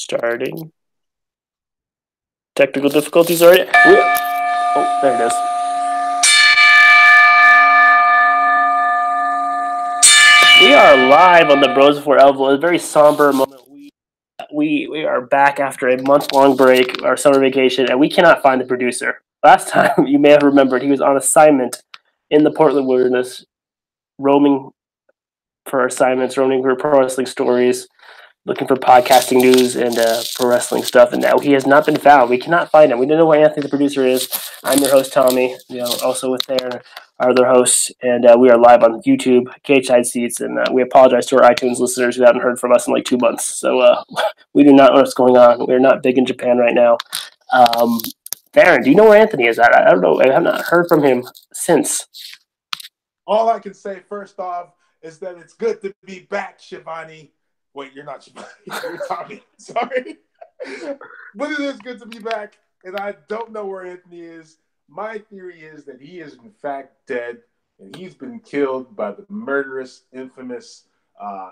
Starting. Technical difficulties already. Oh, there it is. We are live on the Bros Before Elbow. A very somber moment. We are back after a month-long break, our summer vacation, and we cannot find the producer. Last time, you may have remembered, he was on assignment in the Portland wilderness, roaming for assignments, roaming for pro wrestling stories, looking for podcasting news and pro wrestling stuff, and now he has not been found. We cannot find him. We don't know where Anthony, the producer, is. I'm your host, Tommy. Also with there our other hosts, and we are live on YouTube, Cage Side Seats, and we apologize to our iTunes listeners who haven't heard from us in like 2 months. So we do not know what's going on. We're not big in Japan right now. Darren, do you know where Anthony is at? I don't know. I have not heard from him since. All I can say, first off, is that it's good to be back, Shivani. Wait, you're not Shivani. You're Tommy. Sorry. But it is good to be back, and I don't know where Anthony is. My theory is that he is, in fact, dead, and he's been killed by the murderous, infamous,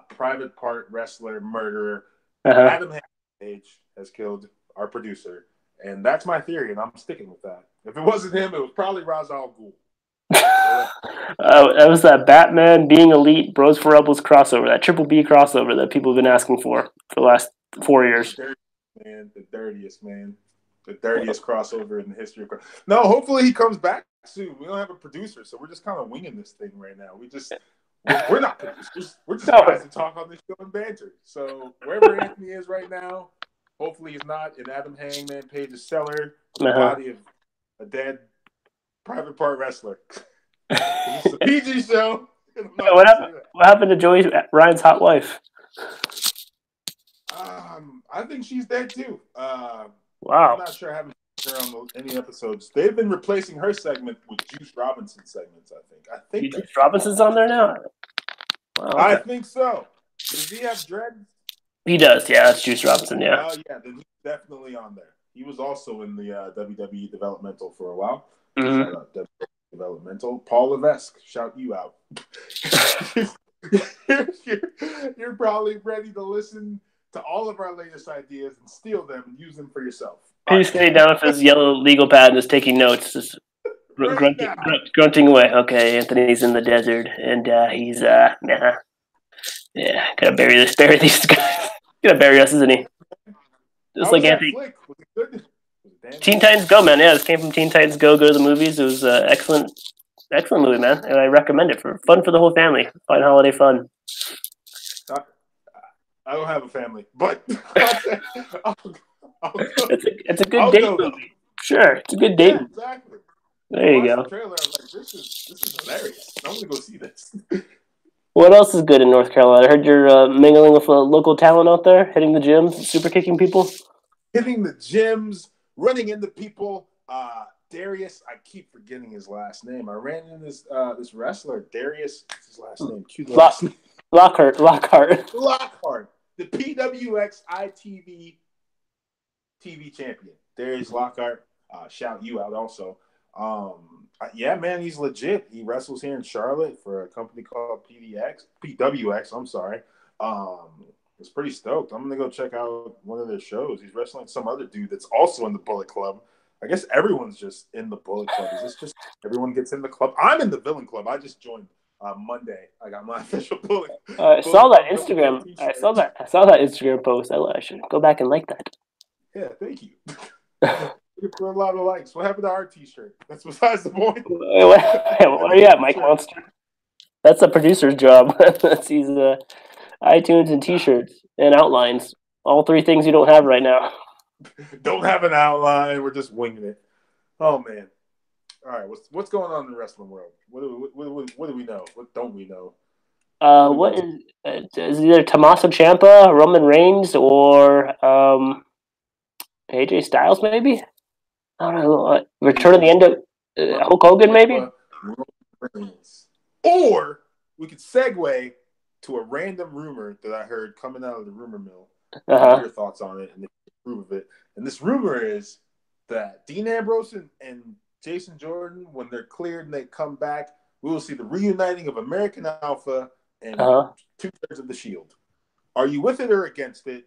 private part wrestler murderer. Adam Page has killed our producer, and that's my theory, and I'm sticking with that. If it wasn't him, it was probably Ra's al Ghul. That was that Batman Being Elite Bros for Rebels crossover, that Triple B crossover that people have been asking for the last 4 years. The dirtiest crossover in the history of. No, hopefully he comes back soon. We don't have a producer, so we're just kind of winging this thing right now. We're not producers. We're just guys to talk on this show and banter. So wherever Anthony is right now, hopefully he's not in Adam Hangman Page's cellar, the body of a dead private part wrestler. It's a PG show. What happened to Joey Ryan's hot wife? I think she's dead too. Wow. I'm not sure. I haven't seen her on any episodes. They've been replacing her segment with Juice Robinson segments, I think Juice Robinson's on there now? Wow, okay. I think so. Does he have dreads? He does, yeah. That's Juice Robinson, yeah. Oh, yeah. Then he's definitely on there. He was also in the WWE Developmental for a while. Mm-hmm. Shout out WWE Developmental. Paul Levesque, shout you out. You're probably ready to listen to all of our latest ideas and steal them and use them for yourself. He's sitting down with his yellow legal pad and just taking notes, just grunting away. Okay, Anthony's in the desert, and he's gotta bury these guys. Gotta bury us, isn't he? Just like Anthony. Was it good? Teen Titans Go, man. Yeah, this came from Teen Titans Go. Go to the movies. It was excellent movie, man, and I recommend it for fun for the whole family. Fun holiday fun. I don't have a family, but I'll go. It's a good date movie. Sure, it's a good date. Yeah, exactly. There you go. The trailer, I was like, this is hilarious. I'm gonna go see this. What else is good in North Carolina? I heard you're mingling with local talent out there, hitting the gyms, super kicking people. Hitting the gyms, running into people. Darius, I keep forgetting his last name. I ran into this wrestler, Darius. What's his last name? Cute last name. Lockhart. The PWX ITV TV champion. Darius Lockhart. Shout you out also. Yeah, man, he's legit. He wrestles here in Charlotte for a company called PWX. I'm sorry. It's pretty stoked. I'm gonna go check out one of their shows. He's wrestling some other dude that's also in the Bullet Club. I guess everyone's just in the Bullet Club. Is this just everyone gets in the club? I'm in the Villain Club. I just joined Monday. I got my official Bullet. I saw that Instagram. I saw that Instagram post. I should go back and like that. Yeah, thank you. For a lot of likes. What happened to our T-shirt? That's besides the point. What are you at, Mike Monster? That's the producer's job. He's iTunes and T-shirts and outlines. All three things you don't have right now. Don't have an outline. We're just winging it. Oh man! All right, what's going on in the wrestling world? What do we know? What don't we know? What is either Tommaso Ciampa, Roman Reigns, or AJ Styles? Maybe I don't know. Return of the End of Hulk Hogan, maybe. Or we could segue to a random rumor that I heard coming out of the rumor mill. What are your thoughts on it and the proof of it? And this rumor is that Dean Ambrose and Jason Jordan, when they're cleared and they come back, we will see the reuniting of American Alpha and 2/3 of the Shield. Are you with it or against it?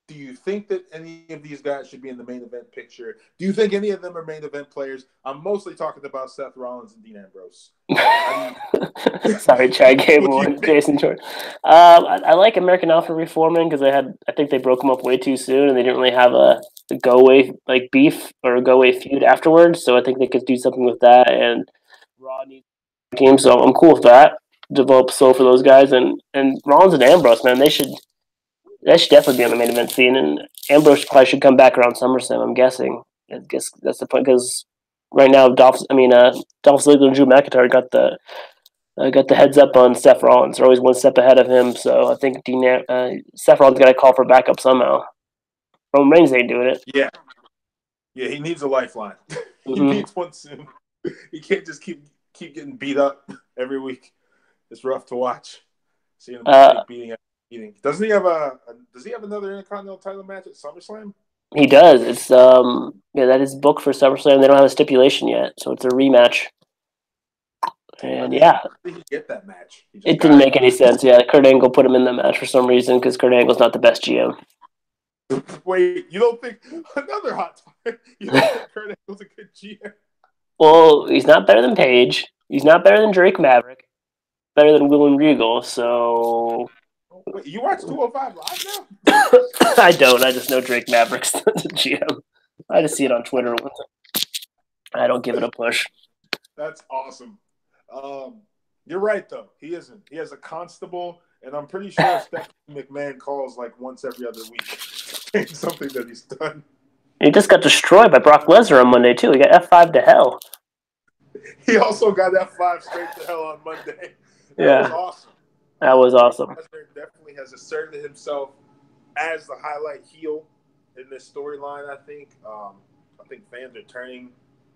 Do you think that any of these guys should be in the main event picture? Do you think any of them are main event players? I'm mostly talking about Seth Rollins and Dean Ambrose. Sorry, Chad Gable and Jason Jordan. I like American Alpha reforming because I think they broke them up way too soon and they didn't really have a go away like beef or a go away feud afterwards. So I think they could do something with that. And Raw needs a team, so I'm cool with that. Develop soul for those guys and Rollins and Ambrose, man, that should definitely be on the main event scene. And Ambrose probably should come back around SummerSlam. I'm guessing. I guess that's the point because right now Dolph Ziggler and Drew McIntyre got the heads up on Seth Rollins. They're always one step ahead of him. So I think Seth Rollins got to call for backup somehow. Roman Reigns ain't doing it. Yeah, he needs a lifeline. He needs one soon. He can't just keep getting beat up every week. It's rough to watch. Seeing him take beating. Doesn't he have Does he have another Intercontinental title match at SummerSlam? He does. It's that is booked for SummerSlam. They don't have a stipulation yet, so it's a rematch. And how did he get that match? It didn't make any sense. Yeah, Kurt Angle put him in the match for some reason because Kurt Angle's not the best GM. Wait, you don't think another hot topic? You don't think Kurt Angle's a good GM? Well, he's not better than Paige. He's not better than Drake Maverick. Better than William Regal. So. Wait, you watch 205 Live now? I don't. I just know Drake Maverick's the GM. I just see it on Twitter. I don't give it a push. That's awesome. You're right, though. He isn't. He has a constable, and I'm pretty sure Stephanie McMahon calls like once every other week. Something that he's done. He just got destroyed by Brock Lesnar on Monday, too. He got F5 to hell. He also got F5 straight to hell on Monday. That was awesome. That was awesome. Lesnar definitely has asserted himself as the highlight heel in this storyline, I think. I think fans are turning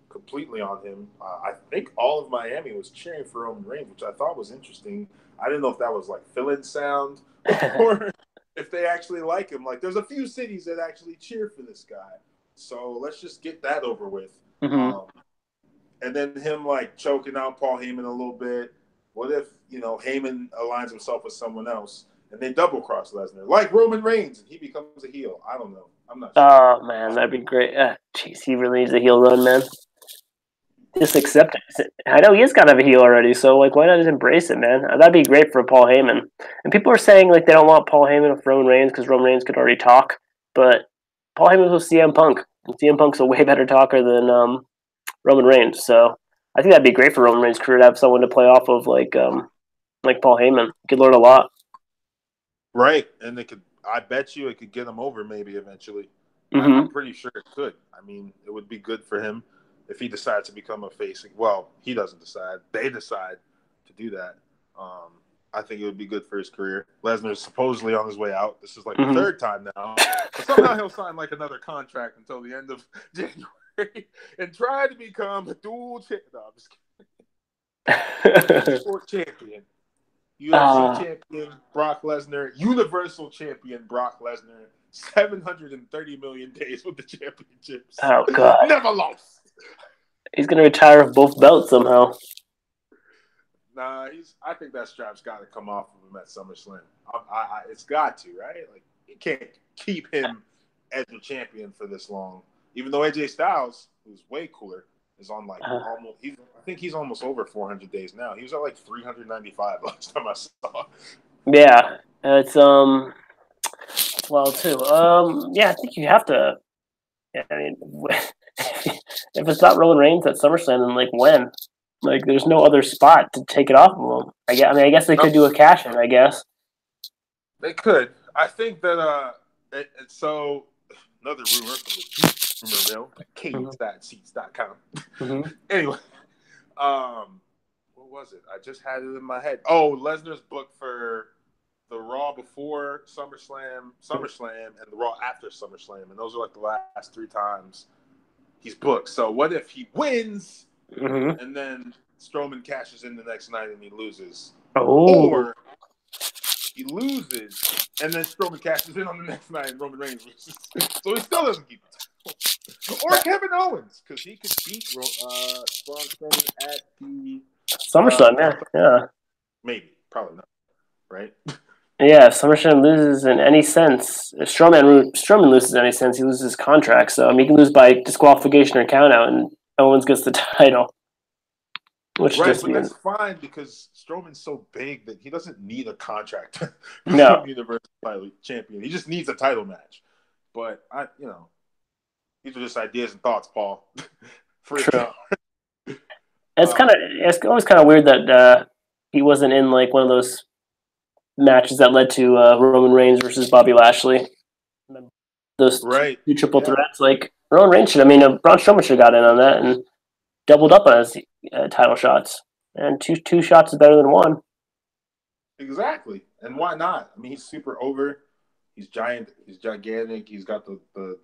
completely on him. I think all of Miami was cheering for Roman Reigns, which I thought was interesting. I didn't know if that was like fill-in sound or if they actually like him. Like, there's a few cities that actually cheer for this guy. So let's just get that over with. Mm-hmm. And then him, like, choking out Paul Heyman a little bit. What if, Heyman aligns himself with someone else and they double-cross Lesnar, like Roman Reigns, and he becomes a heel? I don't know. I'm not sure. Oh, man, that'd be great. Jeez, he really needs a heel run, man. Just accept it. I know he's got to have a heel already, so like, why not just embrace it, man? That'd be great for Paul Heyman. And people are saying like they don't want Paul Heyman with Roman Reigns because Roman Reigns could already talk, but Paul Heyman was with CM Punk. And CM Punk's a way better talker than Roman Reigns, so I think that'd be great for Roman Reigns' career to have someone to play off of like Paul Heyman. He could learn a lot. Right, and I bet you it could get him over maybe eventually. Mm-hmm. I'm pretty sure it could. I mean, it would be good for him if he decides to become a face. Well, he doesn't decide. They decide to do that. I think it would be good for his career. Lesnar's supposedly on his way out. This is like the third time now. But somehow he'll sign like another contract until the end of January and try to become a dual champion. No, I'm just kidding. Sport champion. UFC champion Brock Lesnar. Universal champion Brock Lesnar. 730 million days with the championships. Oh, God. Never lost. He's going to retire with both belts somehow. Nah, I think that strap's got to come off of him at SummerSlam. It's got to, right? Like, you can't keep him as the champion for this long. Even though AJ Styles, who's way cooler, is on like almost. I think he's almost over 400 days now. He was at like 395 last time I saw. Yeah, it's well too. Yeah, I think you have to. Yeah, I mean, if it's not Roman Reigns at SummerSlam, then like when? Like, there's no other spot to take it off of them. I guess they could do a cash in. I guess they could. I think that so another rumor from the rumor mill, cage.seats.com. Mm-hmm. Anyway, what was it? I just had it in my head. Oh, Lesnar's booked for the Raw before SummerSlam, and the Raw after SummerSlam, and those are like the last 3 times he's booked. So what if he wins, and then Strowman cashes in the next night and he loses? Oh. Or he loses, and then Strowman cashes in on the next night and Roman Reigns loses. So he still doesn't keep it. Or Kevin Owens, because he could beat Braun Strowman at the SummerSlam, yeah. Maybe. Probably not. Right? Yeah, if SummerSlam loses in any sense, if Strowman loses in any sense, he loses his contract. So he can lose by disqualification or countout, and Owens gets the title. Which Right, just but means that's fine because Strowman's so big that he doesn't need a contract to no. become Universal title champion. He just needs a title match. But these are just ideas and thoughts, Paul. True. It's always kind of weird that he wasn't in like one of those matches that led to Roman Reigns versus Bobby Lashley. Those right, two triple threats, like Roman Reigns should. I mean, Braun Strowman should have got in on that and doubled up on his title shots. And two shots is better than one. exactly. And why not? I mean, he's super over. He's giant. He's gigantic. He's got the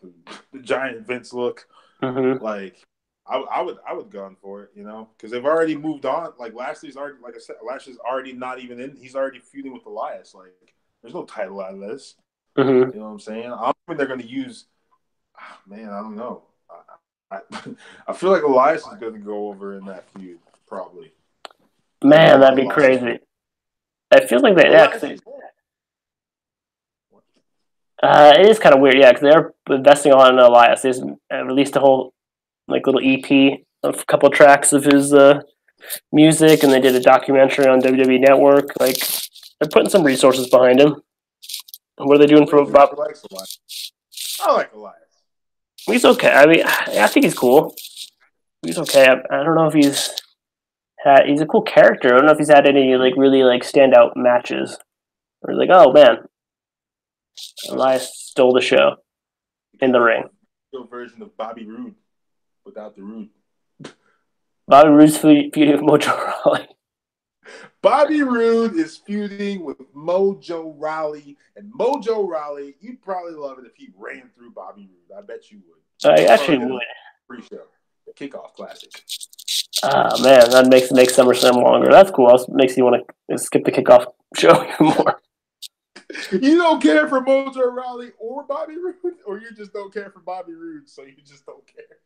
giant Vince look. Mm-hmm. Like, I would gun for it, because they've already moved on. Like Lashley's already, like I said, Lashley's already not even in. He's already feuding with Elias. Like, there's no title out of this. Mm-hmm. You know what I'm saying? I'm hoping they're going to use. Man, I don't know. I feel like Elias is going to go over in that feud, probably. Man, that'd be crazy. It feels like that. It is kind of weird, yeah, because they're investing a lot in Elias. They just released a whole little EP of a couple of tracks of his music, and they did a documentary on WWE Network. Like, they're putting some resources behind him. What are they doing for Bob? I like Elias. He's okay. I mean, I think he's cool. He's okay. I don't know if he's a cool character. I don't know if he's had any really standout matches. Or oh man, Elias stole the show in the ring. Still version of Bobby Roode without the Roode. Bobby Roode's feuding with Mojo Rawley. Bobby Roode is feuding with Mojo Rawley, and Mojo Rawley, you'd probably love it if he ran through Bobby Roode. I bet you would. I actually would. Pre-show, the Kickoff Classic. Ah man, that makes SummerSlam longer. That's cool. Makes you want to skip the Kickoff show even more. You don't care for Mojo Rawley or Bobby Roode, or you just don't care for Bobby Roode, so you just don't care?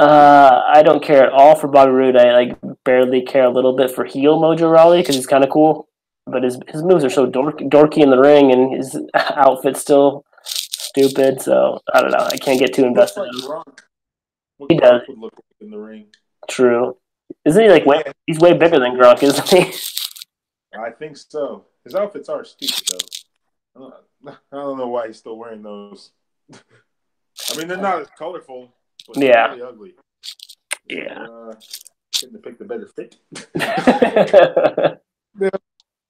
I don't care at all for Bobby Roode. I barely care a little bit for heel Mojo Rawley because he's kind of cool, but his moves are so dorky in the ring, and his outfit's still stupid. So I don't know. I can't get too invested in him. He does. Would look in the ring. True. Isn't he he's way bigger than Gronk, isn't he? I think so. His outfits are stupid though. I don't know why he's still wearing those. I mean, they're not as colorful. But yeah. Really ugly. Yeah. Couldn't have picked a better fit.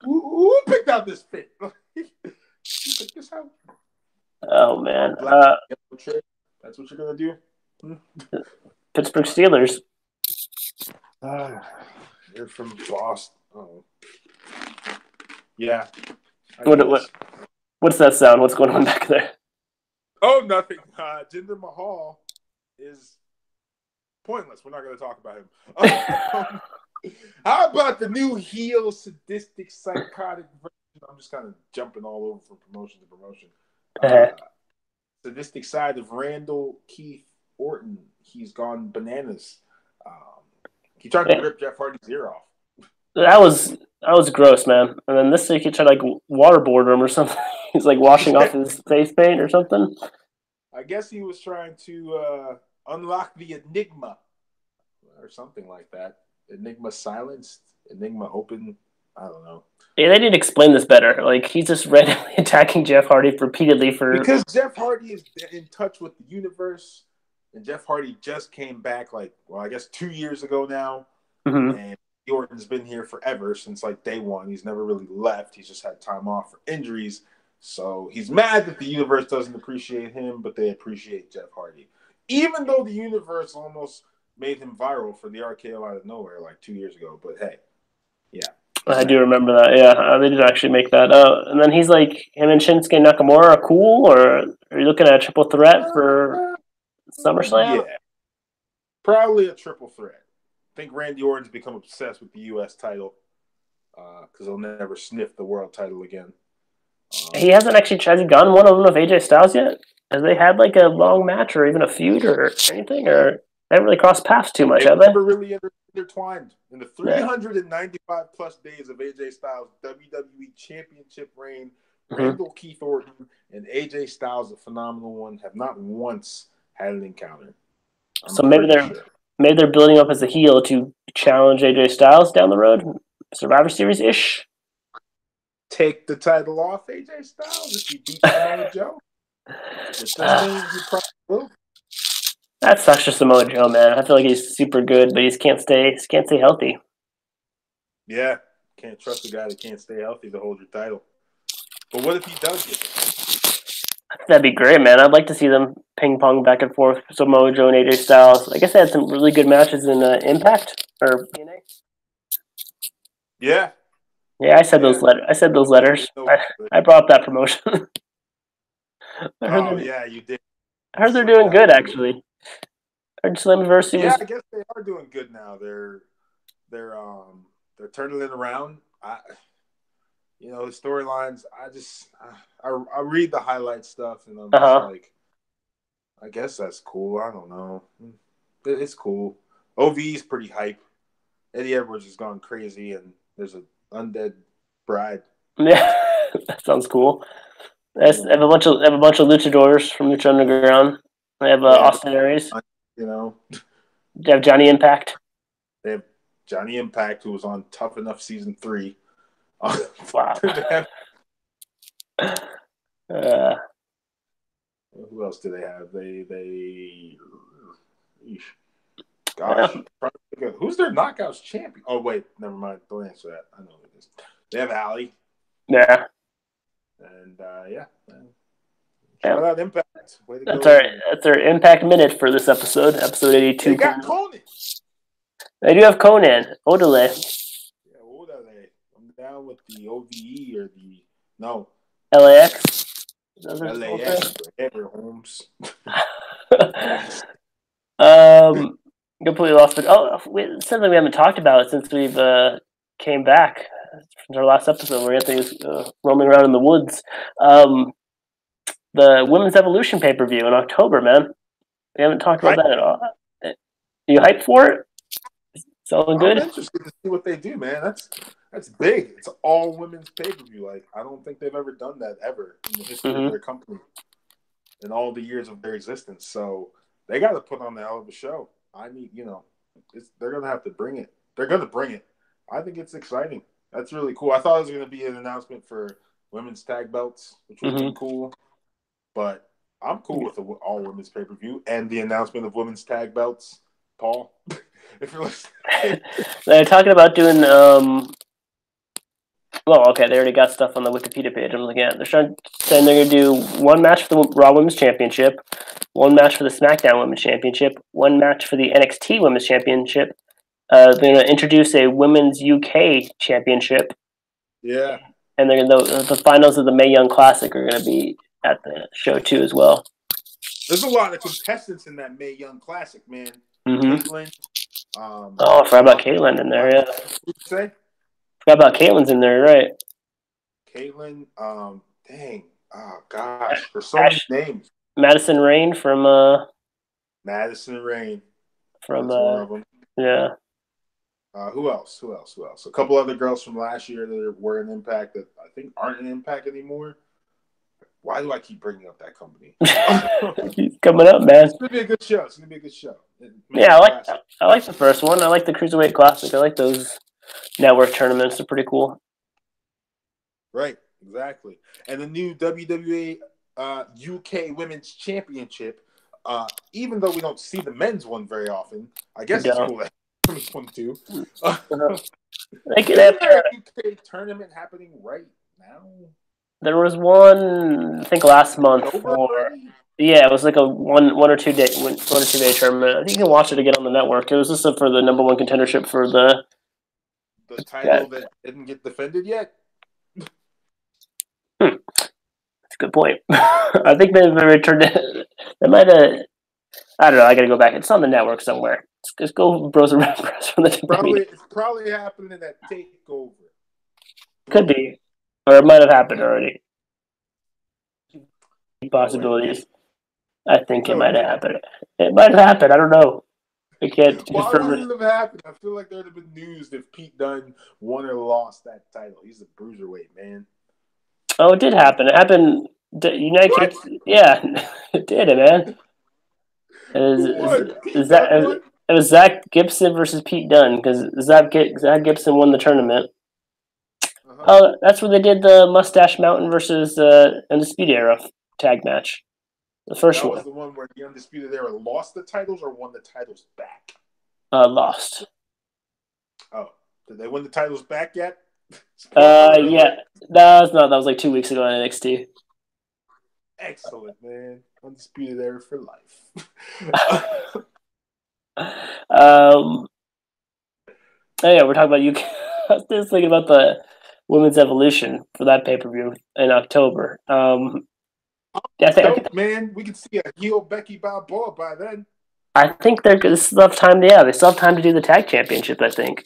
Who picked out this fit? Who picked this out? Oh man. That's what you're gonna do? Pittsburgh Steelers. You're from Boston. Oh. Yeah. What's that sound? What's going on back there? Oh, nothing. Jinder Mahal is pointless. We're not going to talk about him. How about the new heel, sadistic, psychotic version? I'm just kind of jumping all over from promotion to promotion. Sadistic side of Randall Keith Orton. He's gone bananas. He tried to rip Jeff Hardy's ear off. That was gross, man. And then this week he tried to waterboard him or something. He's washing off his face paint or something. I guess he was trying to unlock the Enigma or something like that. Enigma silenced, Enigma open. I don't know. Yeah, they need to explain this better. He's just randomly attacking Jeff Hardy repeatedly because Jeff Hardy is in touch with the universe, and Jeff Hardy just came back I guess 2 years ago now, and Orton's been here forever since day one. He's never really left. He's just had time off for injuries. So he's mad that the universe doesn't appreciate him, but they appreciate Jeff Hardy. Even though the universe almost made him viral for the RKO out of nowhere 2 years ago. But hey, yeah. I do remember that. Yeah, they did actually make that. And then he's him and Shinsuke Nakamura are cool, or are you looking at a triple threat for SummerSlam? Yeah, probably a triple threat. I think Randy Orton's become obsessed with the U.S. title because he'll never sniff the world title again. He hasn't actually gone one of them with AJ Styles yet? Have they had a long match or even a feud or anything? Or they haven't really crossed paths too much, have they? Never really intertwined. In the 395 plus days of AJ Styles' WWE Championship reign Randall Keith Orton and AJ Styles, a phenomenal one, have not once had an encounter. So maybe they're building up as a heel to challenge AJ Styles down the road, Survivor Series ish. Take the title off AJ Styles if he beats Samoa Joe. With this name, he probably will. That sucks for Samoa Joe, man. I feel like he's super good, but he can't stay healthy. Yeah, can't trust a guy that can't stay healthy to hold your title. But what if he does get it? That'd be great, man. I'd like to see them ping pong back and forth. Samoa Joe and AJ Styles. I guess they had some really good matches in Impact or TNA. Yeah. Yeah, I said those letters. I brought up that promotion. Yeah, you did. I heard they're doing good, actually. I heard Slammiversary I guess they are doing good now. They're turning it around. The storylines. I read the highlight stuff and I'm just like, I guess that's cool. I don't know. It's cool. OV is pretty hype. Eddie Edwards has gone crazy, and there's an undead bride. Yeah, that sounds cool. I have a bunch of luchadors from Lucha Underground. I have Austin Aries. They have Johnny Impact. They have Johnny Impact, who was on Tough Enough Season 3. Wow. Who else do they have? Gosh. Who's their Knockouts champion? Oh, wait. Never mind. Don't answer that. I know who it is. They have Allie. Yeah. And, shout out Impact. Way to go. That's our Impact Minute for this episode 82. They got Conan. They do have Conan. Odele. Yeah, Odele. I'm down with the OVE or the... No. LAX. LAX. Ever Holmes. Completely lost it. Something we haven't talked about since we've came back from our last episode where Anthony was roaming around in the woods. The Women's Evolution pay-per-view in October, man. We haven't talked about that at all. You hyped for it? Sounding good? I'm interested to see what they do, man. That's big. It's all women's pay-per-view. Like, I don't think they've ever done that ever in the history of their company in all the years of their existence. So they got to put on the hell of a show. They're going to have to bring it. They're going to bring it. I think it's exciting. That's really cool. I thought it was going to be an announcement for women's tag belts, which would be cool. But I'm cool with the all women's pay-per-view and the announcement of women's tag belts. Paul, if you're listening. They're talking about doing they already got stuff on the Wikipedia page I'm looking at. They're saying they're going to do one match for the Raw Women's Championship, one match for the SmackDown Women's Championship, one match for the NXT Women's Championship. They're going to introduce a Women's UK Championship. Yeah. And the finals of the Mae Young Classic are going to be at the show too as well. There's a lot of contestants in that Mae Young Classic, man. Caitlyn. I forgot about Caitlyn in there, yeah. What'd you say? Forgot about Caitlyn's in there, right? Caitlyn, dang. Oh, gosh. There's so many names. Madison Rain from... Madison Rain. From, that's one of them. Yeah. Who else? A couple other girls from last year that were in Impact that I think aren't in Impact anymore. Why do I keep bringing up that company? He's coming up, man. It's going to be a good show. Yeah, I like the first one. I like the Cruiserweight Classic. I like those network tournaments. They're pretty cool. Right, exactly. And the new WWE UK Women's Championship, even though we don't see the men's one very often, I guess it's cool that women's one too. They could have a UK tournament happening right now. There was one, I think, last month it was like a one or two day tournament. I think you can watch it again on the network. It was just for the number one contendership for the title that didn't get defended yet. That's a good point. I think they returned it. They might have. I don't know. I got to go back. It's on the network somewhere. Just go browse around from the It's probably happening at TakeOver. Could be. Or it might have happened already. Possibilities. I think it might have happened. It might have happened. I don't know. I can't confirm it. Why wouldn't it have happened? I feel like there would have been news if Pete Dunne won or lost that title. He's a bruiserweight, man. Oh, it did happen. It happened. United What? Kings. Yeah, it did, man. It Who was, won? Pete is that Dunne won? it was Zach Gibson versus Pete Dunne because Zach Gibson won the tournament. Uh-huh. Oh, that's where they did the Mustache Mountain versus Undisputed Era tag match. The first That was one. the one where the Undisputed Era lost the titles or won the titles back? Lost. Oh, did they win the titles back yet? Spoiler Yeah. alert. That was like 2 weeks ago on NXT. Excellent, man. Undisputed Era for life. um. Oh yeah, we're talking about you. I was just thinking about the Women's Evolution for that pay per view in October. Yeah, Dope, man. We can see a heel Becky Balboa by then. I think they still have time. Yeah, they still have time to do the tag championship. I think.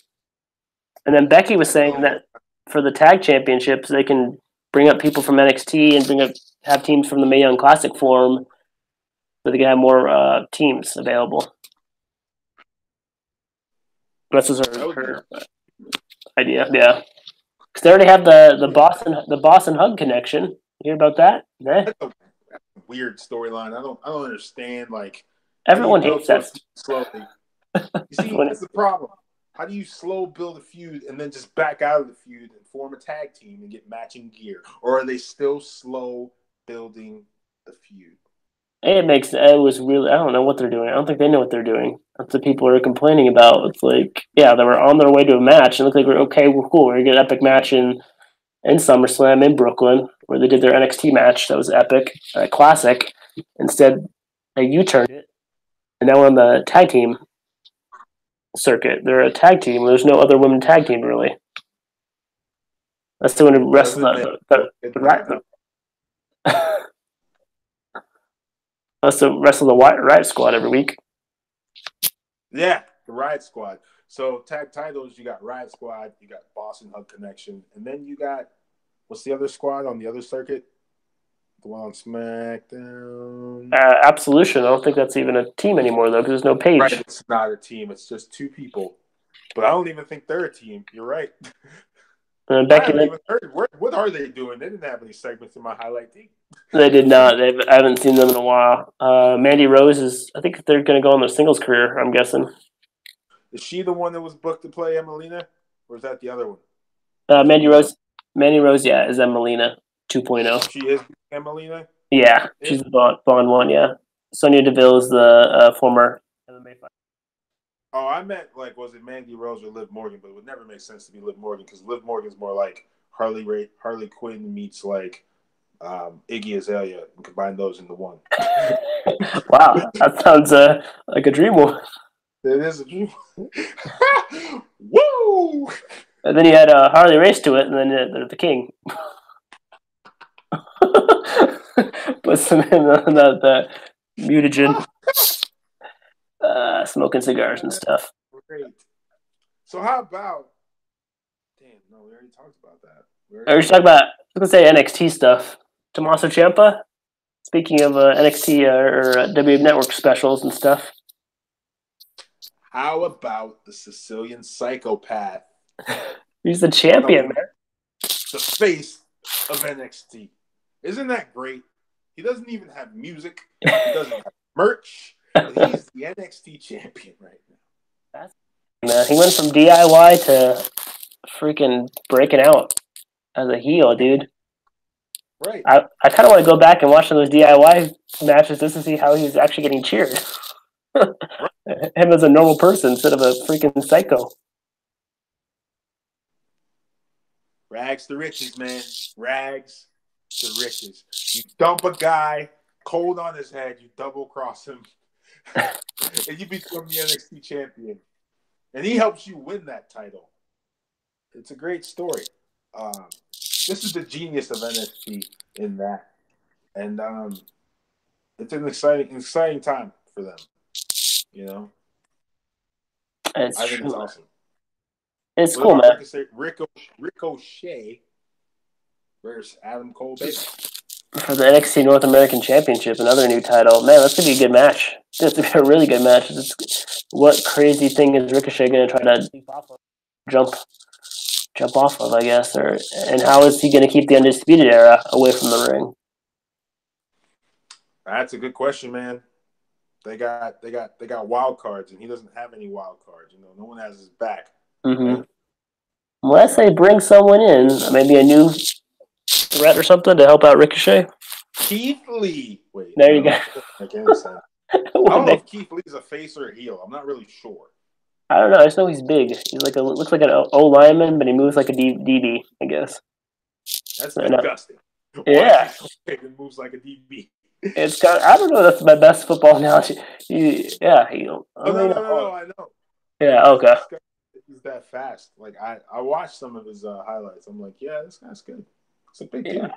And then Becky was saying Definitely. that for the tag championships, they can bring up people from NXT and have teams from the Mae Young Classic form, so they can have more teams available. That's her idea. Yeah, because they already have the Boston Hug connection. You hear about that? Nah. That's a weird storyline. I don't understand. Like, how do you Everyone build hates to a that. feud slowly? You see, that's the problem. How do you slow build a feud and then just back out of the feud and form a tag team and get matching gear? Or are they still slow building the feud? It was really, I don't know what they're doing. I don't think they know what they're doing. That's what people are complaining about. It's like, yeah, they were on their way to a match and it looked like we're cool. We're gonna get an epic match in SummerSlam in Brooklyn where they did their NXT match. That was epic, classic. Instead, they U-turned it, and now we're on the tag team circuit. They're a tag team. There's no other women tag team really. That's the one who wrestled the That's the wrestle the Riot Squad every week. Yeah, the Riot Squad. So tag titles, you got Riot Squad, you got Boston Hug Connection, and then you got what's the other squad on the other circuit? The one on SmackDown. Absolution. I don't think that's even a team anymore though, because there's no page. Right, it's not a team. It's just two people. But I don't even think they're a team. You're right. I haven't even heard. What are they doing? They didn't have any segments in my highlight team. They did not. I haven't seen them in a while. Mandy Rose is. I think they're going to go on their singles career. I'm guessing. Is she the one that was booked to play Emelina, or is that the other one? Mandy Rose. Mandy Rose, yeah, is Emelina 2.0. She is Emelina. Yeah, she's the Bond one. Yeah, Sonya Deville is the former MMA fighter. Oh, I meant like, was it Mandy Rose or Liv Morgan? But it would never make sense to be Liv Morgan because Liv Morgan's more like Harley Quinn meets like Iggy Azalea and combine those into one. Wow, that sounds like a dream one. It is a dream. Woo! And then you had Harley Race to it, and then the King. Puts him in the mutagen, smoking cigars and stuff. Great. So how about? Damn, no, we already talked about that. Are you talking about? I was gonna say NXT stuff. Tommaso Ciampa. Speaking of NXT or WWE Network specials and stuff. How about the Sicilian psychopath? He's the champion, man. The face of NXT. Isn't that great? He doesn't even have music. He doesn't have merch. But he's the NXT champion right now. Man, he went from DIY to freaking breaking out as a heel, dude. Right. I kind of want to go back and watch some of those DIY matches just to see how he's actually getting cheered. Right. Him as a normal person instead of a freaking psycho. Rags to riches, man. Rags to riches. You dump a guy cold on his head, you double cross him, and you become the NXT champion. And he helps you win that title. It's a great story. This is the genius of NXT in that. And it's an exciting time for them. You know? I think it's awesome. It's cool, man. Ricochet versus Adam Cole baby. For the NXT North American Championship, another new title. Man, that's going to be a good match. It's going to be a really good match. What crazy thing is Ricochet going to try to jump jump off of, I guess, and how is he going to keep the Undisputed Era away from the ring? That's a good question, man. They got wild cards, and he doesn't have any wild cards. No one has his back. Mm-hmm. Right? Unless they bring someone in, maybe a new threat or something to help out Ricochet. Keith Lee. Wait, there you go. Make any sense. I don't know if Keith Lee's a face or a heel. I'm not really sure. I don't know. I just know he's big. He's looks like an O lineman, but he moves like a DB, I guess. That's disgusting. Yeah. Why he moves like a DB? It's I don't know. That's my best football analogy. No, I know. Yeah. Okay. He's that fast. Like I watched some of his highlights. I'm like, yeah, this guy's good. It's a big dude.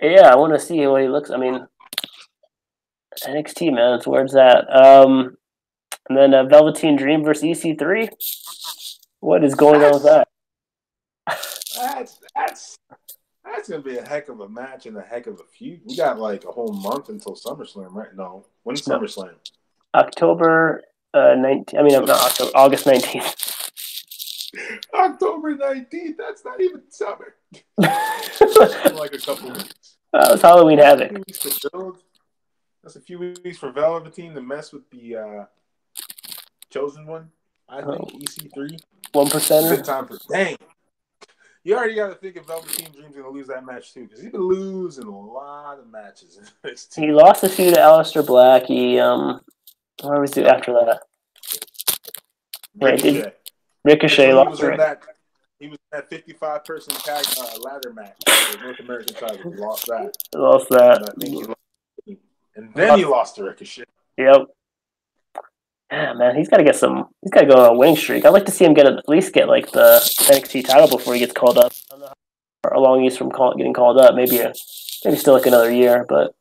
Yeah, I want to see what he looks. I mean, NXT, man, it's where it's at. And then Velveteen Dream versus EC3. What is going on with that? That's gonna be a heck of a match and a heck of a feud. We got like a whole month until SummerSlam, right? No, when's SummerSlam? October 19th. I mean, not October. August 19th. October 19th. That's not even summer. Like a couple weeks. That was Halloween Havoc. A few weeks to build. That's a few weeks for Velveteen to mess with the chosen one. I think EC3. 1%. Good time for dang. You already got to think if Velveteen Dream's going to lose that match too, because he's been losing a lot of matches. He lost a few to Aleister Black. He what was it after that? Ricochet. Ricochet lost. He was in that 55-person tag ladder match for North American title. He lost that. And I think he lost. And then he lost to Ricochet. Yep. Yeah, man, he's got to go on a winning streak. I'd like to see him at least get like the NXT title before he gets called up. I don't know how long he's from getting called up. Maybe still like another year, but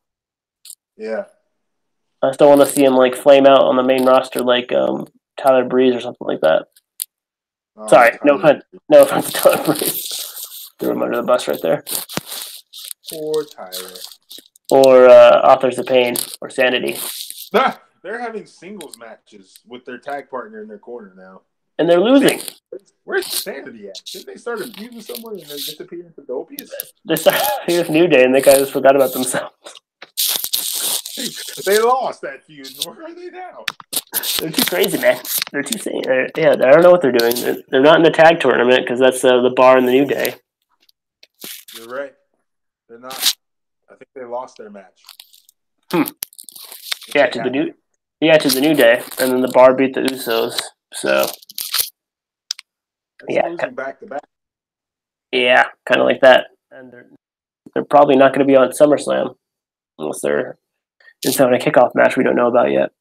yeah, I still want to see him like flame out on the main roster like Tyler Breeze or something like that. Oh, Sorry, no offense to Tyler Breeze. Threw him under the bus right there. Poor Tyler. Or Authors of Pain or Sanity. They're having singles matches with their tag partner in their corner now. And they're losing. Where's Sanity at? Didn't they start abusing someone and then disappear into the opiates? They started with New Day and they kind of forgot about themselves. They lost that feud. Where are they now? They're too crazy, man. They're too sane. I don't know what they're doing. They're not in the tag tournament because that's the bar in the New Day. You're right. They're not. I think they lost their match. Yeah, to the New Day, and then the bar beat the Usos. So, losing back to back. Yeah, kind of like that. And they're probably not going to be on SummerSlam unless they're in a kickoff match we don't know about yet.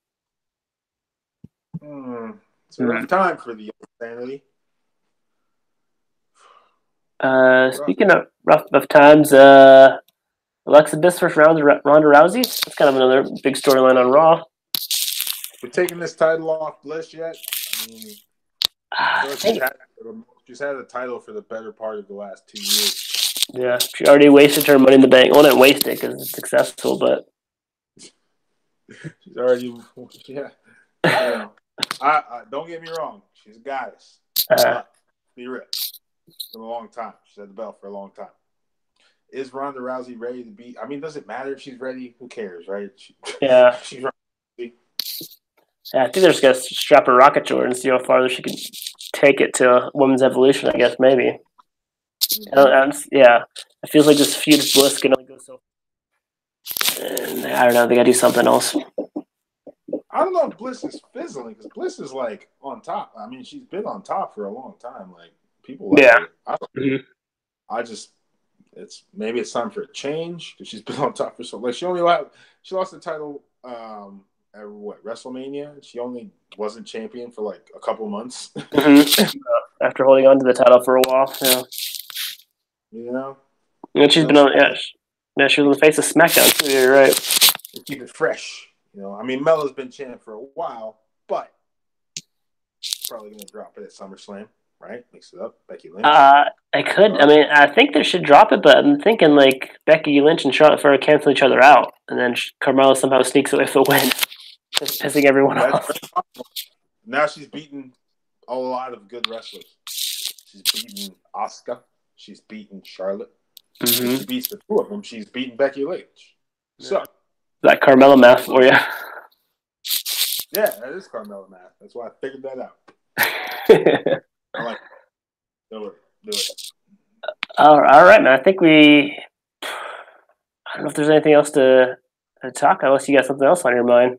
It's a rough time for the Sanity. Speaking of rough times, Alexa Bliss versus Ronda Rousey. That's kind of another big storyline on Raw. We're taking this title off Bliss yet? She's had a title for the better part of the last 2 years. Yeah, she already wasted her Money in the Bank. Well, not wasted because it's successful, but she's already I don't get me wrong. She's a goddess. Be real. It's been a long time. She's had the belt for a long time. Is Ronda Rousey ready to be? I mean, does it matter if she's ready? Who cares, right? Yeah. She's ready. Yeah, I think they're just going to strap a rocket to her and see how far she can take it to Women's Evolution, I guess, maybe. It feels like this feud with Bliss can only go so far. And I don't know, they got to do something else. I don't know if Bliss is fizzling, because Bliss is, like, on top. I mean, she's been on top for a long time. Like, people like her. Maybe it's time for a change, because she's been on top for so long. Like, she lost the title at WrestleMania. She only wasn't champion for like a couple months. After holding on to the title for a while, yeah. You know? And she's been on, she was on the face of SmackDown too, you're right. To keep it fresh. You know, I mean, Mella's been champ for a while, but probably going to drop it at SummerSlam, right? Mix it up. Becky Lynch. I think they should drop it, but I'm thinking like Becky Lynch and Charlotte Flair cancel each other out, and then Carmella somehow sneaks away with the win. Just pissing everyone off. Now she's beaten a lot of good wrestlers. She's beaten Asuka. She's beaten Charlotte. Mm-hmm. If she beats the two of them, she's beaten Becky Lynch. So that Carmella math for you. Yeah, that is Carmella math. That's why I figured that out. I like it. Do it. All right, man. I think I don't know if there's anything else to talk unless you got something else on your mind.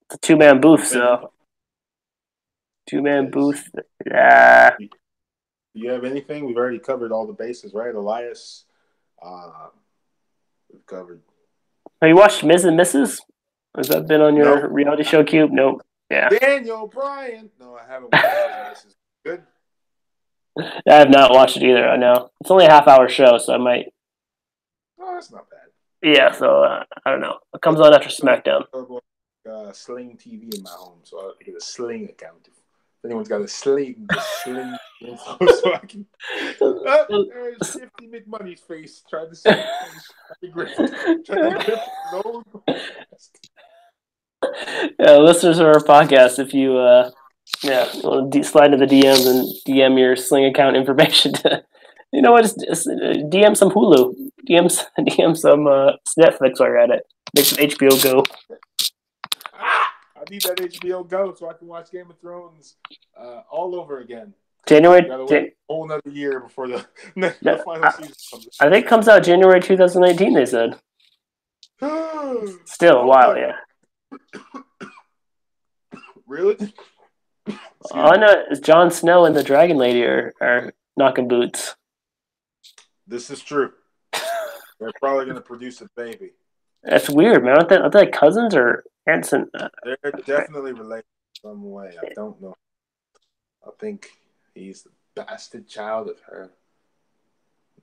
It's a two-man booth, so two-man booth. Yeah. Do you have anything? We've already covered all the bases, right? Elias. We've covered. Have you watched Ms. and Mrs.? Has that been on your reality show cube? Nope. Yeah. Daniel Bryan. No, I haven't watched Ms. and Mrs. Good. I have not watched it either. I know it's only a half-hour show, so I might. Oh, that's not bad. Yeah, so I don't know. It comes on after SmackDown. Sling TV in my home, so I have to get a Sling account. If anyone's got a Sling, Sling, so I can. There's Shifty McMoney's face. Trying to say, yeah, listeners of our podcast, if you want to slide into the DMs and DM your Sling account information to, you know what, just DM some Hulu, DM some Netflix while you're at it. Make some HBO Go. I need that HBO Go so I can watch Game of Thrones all over again. January. A whole another year before the final season comes. I think it comes out January 2019. They said. Still a while, yeah. Really? All I know is Jon Snow and the Dragon Lady are knocking boots. This is true. They're probably going to produce a baby. That's weird, man. Aren't they cousins or aunts? They're definitely related in some way. I don't know. I think he's the bastard child of her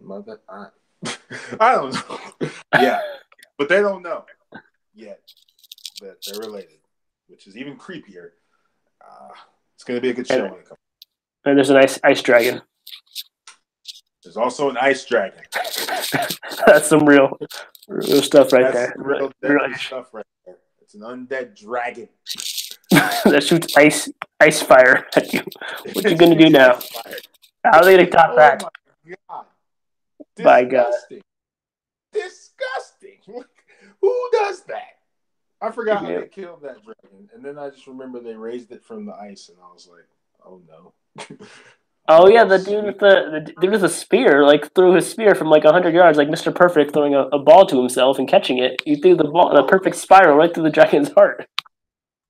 mother aunt. I don't know. Yeah, but they don't know yet that they're related, which is even creepier. It's going to be a good show when it comes. And there's an ice dragon. There's also an ice dragon. That's some real stuff right there. Real stuff right there. It's an undead dragon that shoots ice fire at you. What you gonna do now? How are they gonna top that? My God! Disgusting! Who does that? I forgot how they killed that dragon, and then I just remember they raised it from the ice, and I was like, "Oh no." Oh yeah, the dude with the spear, like threw his spear from like 100 yards, like Mr. Perfect throwing a ball to himself and catching it. He threw the perfect spiral right through the dragon's heart.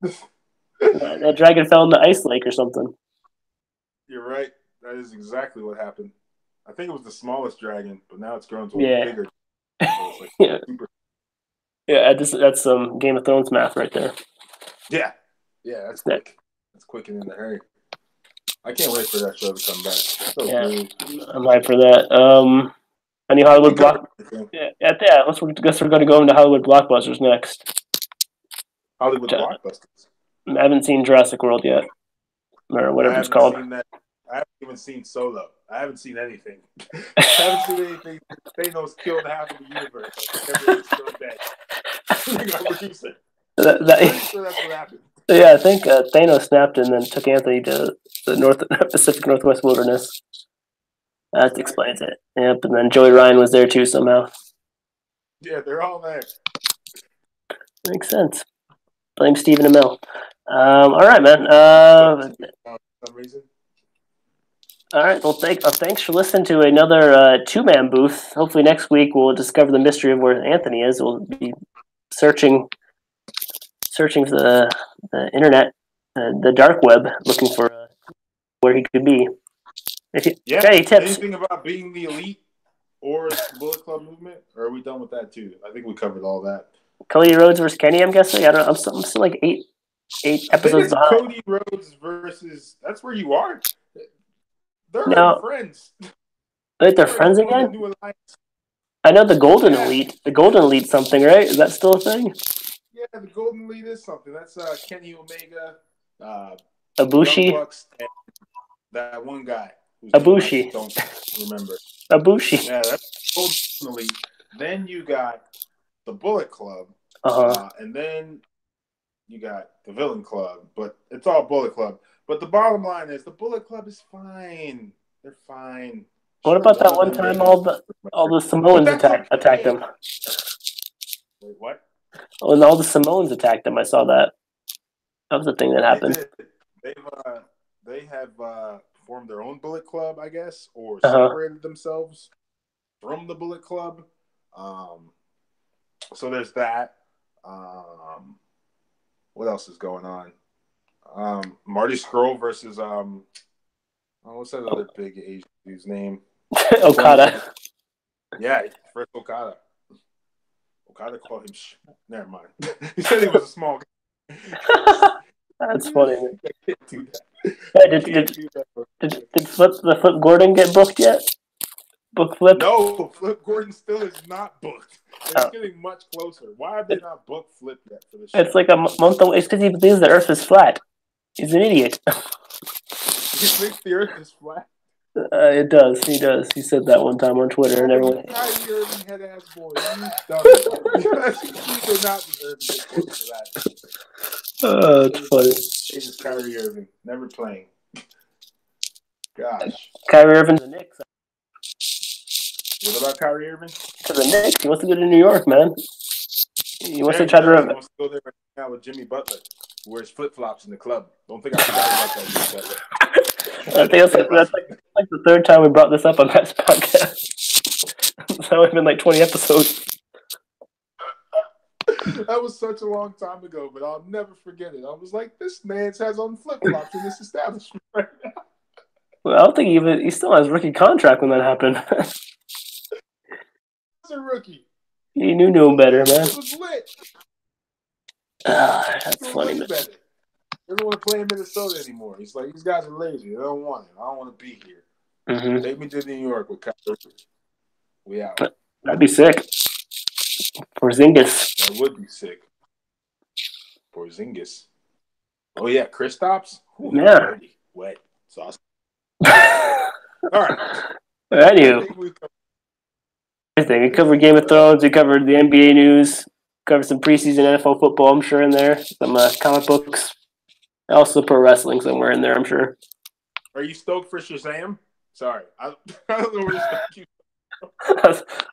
That dragon fell in the ice lake or something. You're right. That is exactly what happened. I think it was the smallest dragon, but now it's grown to a bigger. So it's like Yeah, that's some Game of Thrones math right there. Yeah, that's quick. That's quick and in the hurry. I can't wait for that show to come back. So I'm hyped for that. Any Hollywood blockbusters? Guess we're going to go into Hollywood blockbusters next. Hollywood blockbusters. I haven't seen Jurassic World yet, or whatever it's called. I haven't even seen Solo. I haven't seen anything. I haven't seen anything. Thanos killed half of the universe. Everyone's still dead. I'm sure that's what happened. Yeah, I think Thanos snapped and then took Anthony to the Pacific Northwest wilderness. That explains it. Yep, and then Joey Ryan was there too somehow. Yeah, they're all there. Makes sense. Blame Stephen Amell. All right, man. For some reason. All right. Well, thanks for listening to another two-man booth. Hopefully next week we'll discover the mystery of where Anthony is. We'll be searching for the internet, the dark web, looking for where he could be. Any tips? Anything about being the elite or the Bullet Club movement? Or are we done with that too? I think we covered all that. Cody Rhodes versus Kenny, I'm guessing. I don't know. I'm still like eight episodes behind. Cody Rhodes versus. That's where you are. They're friends. Wait, they're friends again? I know the Golden Elite. The Golden Elite something, right? Is that still a thing? Yeah, the Golden Elite is something. That's Kenny Omega, Ibushi, and that one guy. Ibushi. Don't remember. Ibushi. Yeah, that's Golden Elite. Then you got the Bullet Club, and then you got the Villain Club. But it's all Bullet Club. But the bottom line is the Bullet Club is fine. They're fine. What Sure, about that none of one them time made all the But Samoans that's attacked okay. them? Wait, what? When all the Samoans attacked them, I saw that. That was the thing that They happened. did. They have formed their own Bullet Club, I guess, or Uh-huh. separated themselves from the Bullet Club. So there's that. What else is going on? Marty Scurll versus what's that other big Asian dude's name? Okada. Yeah, first Okada. Okada called him. Never mind. He said he was a small guy. That's funny. I can't do that. Hey, did Flip Gordon get booked yet? Book Flip? No, Flip Gordon still is not booked. It's getting much closer. Why have they not booked Flip yet for this show? It's like a month away. It's because he believes the Earth is flat. He's an idiot. He thinks the Earth is flat. It does. He does. He said that one time on Twitter, and everyone. Kyrie Irving head ass boy, you dumb. You do not deserve to get booked for that. Oh, it's funny. It's Kyrie Irving, never playing. Gosh. Kyrie Irving's the Knicks. What about Kyrie Irving? To the Knicks. He wants to go to New York, man. He wants to try to. He wants to go there and hang out with Jimmy Butler, who wears flip flops in the club. Don't think I forgot about that, Jimmy Butler. I think that's like the third time we brought this up on Matt's podcast. It's only been like 20 episodes. That was such a long time ago, but I'll never forget it. I was like, this man has on flip flops in this establishment right now. Well, I don't think he still has rookie contract when that happened. He's a rookie. He knew him better, man. It was lit. That's funny, man. Better. He doesn't want to play in Minnesota anymore. He's like, these guys are lazy. They don't want it. I don't want to be here. Mm-hmm. Take me to New York with Kyrie. We out. That'd be sick. Porzingis. That would be sick. Porzingis. Oh, yeah. Kristaps? Yeah. Wet. Sauce. All right. Anyway. Everything. We covered Game of Thrones. We covered the NBA news. Covered some preseason NFL football, I'm sure, in there. Some comic books. Also pro wrestling somewhere in there, I'm sure. Are you stoked for Shazam? Sorry. I don't know where to start you.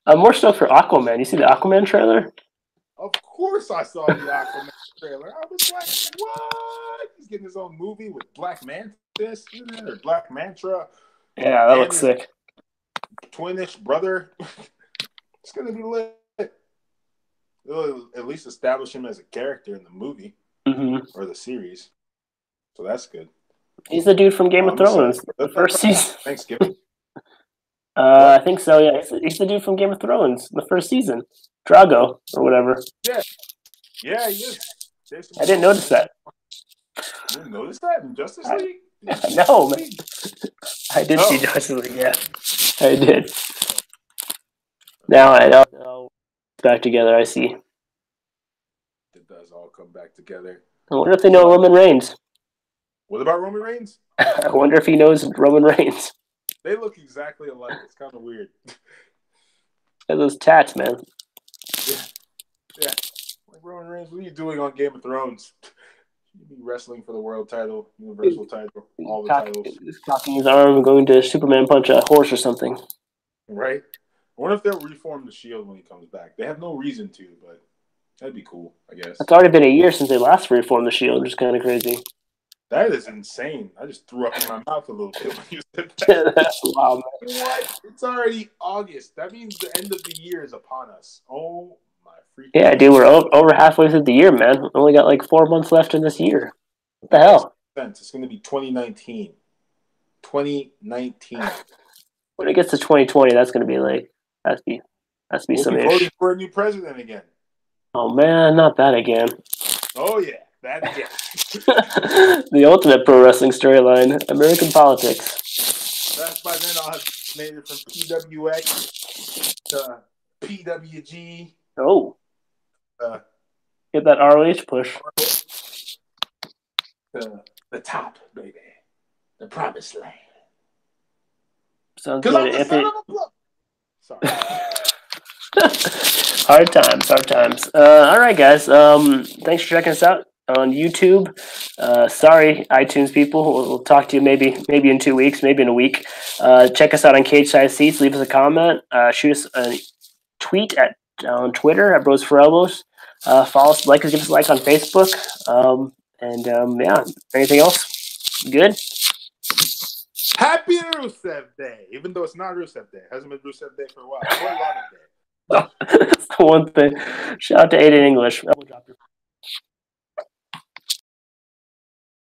I'm more stoked for Aquaman. You see the Aquaman trailer? Of course I saw the Aquaman trailer. I was like, what? He's getting his own movie with Black Mantis or Black Mantra. Yeah, that looks sick. Twinish brother. It's going to be lit. It'll at least establish him as a character in the movie or the series. So that's good. He's the dude from Game of Thrones. The first season. Thanksgiving. I think so, yeah. He's the dude from Game of Thrones, the first season. Drago, or whatever. Yeah, he is. I didn't notice that. You didn't notice that in Justice League? No, man. I did see Justice League, yeah. I did. Now I know. Back together, I see. It does all come back together. I wonder if they know Roman Reigns. What about Roman Reigns? I wonder if he knows Roman Reigns. They look exactly alike. It's kind of weird. And those tats, man. Yeah. Like Roman Reigns, what are you doing on Game of Thrones? You'd be wrestling for the world title, universal title, all the titles. He's cocking his arm and going to Superman punch a horse or something. Right? I wonder if they'll reform the Shield when he comes back. They have no reason to, but that'd be cool, I guess. It's already been a year since they last reformed the Shield, which is kind of crazy. That is insane. I just threw up in my mouth a little bit when you said that. That's wild, man. What? It's already August. That means the end of the year is upon us. Oh, my freaking Yeah, dude, we're over halfway through the year, man. We only got like 4 months left in this year. What the hell? It's going to be 2019. 2019. When it gets to 2020, that's going to be like, has to be some ish. Voting for a new president again. Oh, man, not that again. Oh, yeah. That again. The ultimate pro wrestling storyline, American politics. That's by then I'll have made it from PWX to PWG. Oh. Get that ROH push. To the top, baby. The promised land. Sounds good. Sorry. Hard times. All right, guys. Thanks for checking us out. on YouTube. Sorry, iTunes people. We'll talk to you maybe in 2 weeks, maybe in a week. Check us out on Cage Side Seats. Leave us a comment. Shoot us a tweet on Twitter at Bros for Elbows. Follow us, give us a like on Facebook. Yeah, anything else? Good? Happy Rusev Day, even though it's not Rusev Day. It hasn't been Rusev Day for a while. Or Lana Day. That's the one thing. Shout out to Aiden English. Drop your